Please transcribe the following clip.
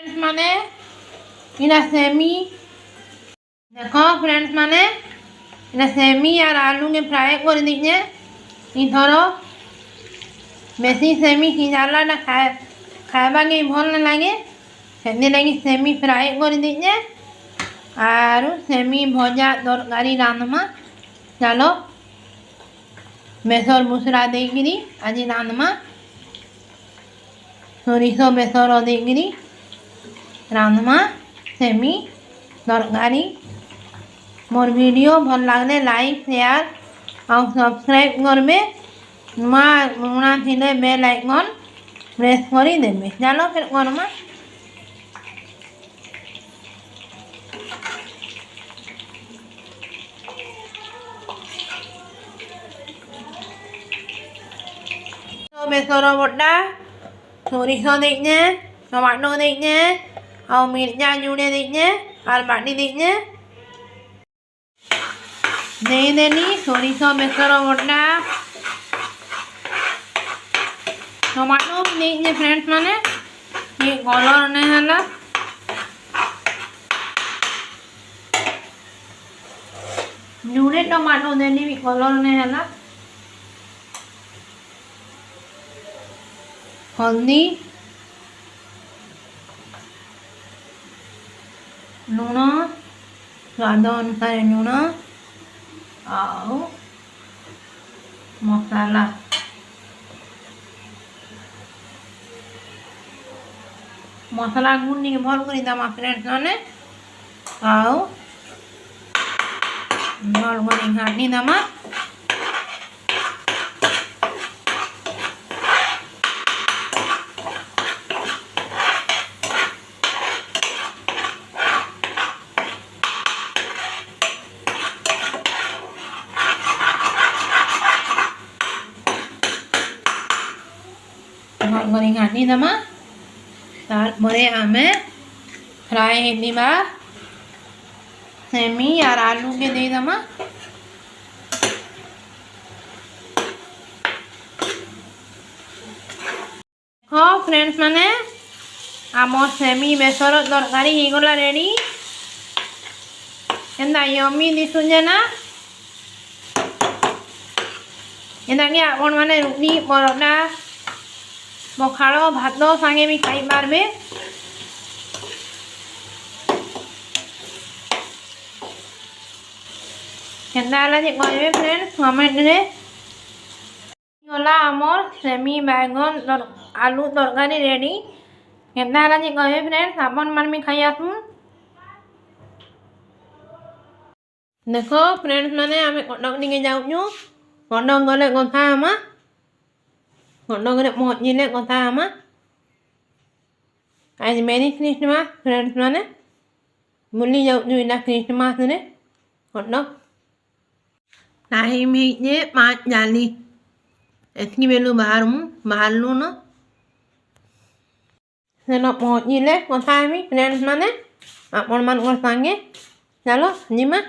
माने इना सेमी देखो फ्रेंड्स माने इना सेमी और आलू के फ्राई कर दीजिए इधर बेसी सेमी सिझाला ना खाएबा के भल ना लगे से लगी सेमी फ्राई कर दीजिए और सेमी भजा तरकारी रांधमा चलो बेसर मुसरा देकरी आज रांधमा सोरिष बेसर देकरी रांधमा सेमी तरकारी मोर वीडियो भल लगले लाइक शेयर और सब्सक्राइब करबे नुआ मुना थिले बेल आइकन प्रेस करी देबे चलो फिर करमा बेसर बटा सोरिष देखे टमाटो देखे और मिर्चा जुड़े देखे और बाटी देखे दे देनी सोरिष बेसर बटा टमाटो देखे फ्रेंड्स माने ये कलर नहीं है जुड़े टमाटो देनी भी कलर नहीं है हल्दी लूण स्वाद अनुसार लूण और मसाला मसाला गुंडी के भल कर दमा फ्रेंड्स माने और भल कर घाटी दमा घाटी दमा तारपरे आमे फ्राई हेबा सेमी और आलू के दे दमा देखो फ्रेंड्स माने आम सेमी बेसर तरकारी हो गला रेडी एंदा यमी दिसुजे ना एंदा कि आपण माने रुटी परोटा पखाड़ भात सांगे भी खाई पारबे केनता जे कहबे फ्रेंड्स कमेंट रे गला आमर सेमी बैगन आलू तरकारी रेडी केनता जे कहबे फ्रेंड्स आपन मान भी खाई आसु देखो फ्रेंड्स माने आमे कटक दिके जाउछु कटक गले कथा आमा कटक पहुँचले कथा आमा आज मेरी क्रिसमस फ्रेंड्स माने बुली जाऊँ इला क्रिसमस रे कटक टाइम है 5:40 एतकी बेलू बाहरलू न सेन पहुँचले कथा आमी फ्रेंड्स माने आपण मान सांगे चलो जीमा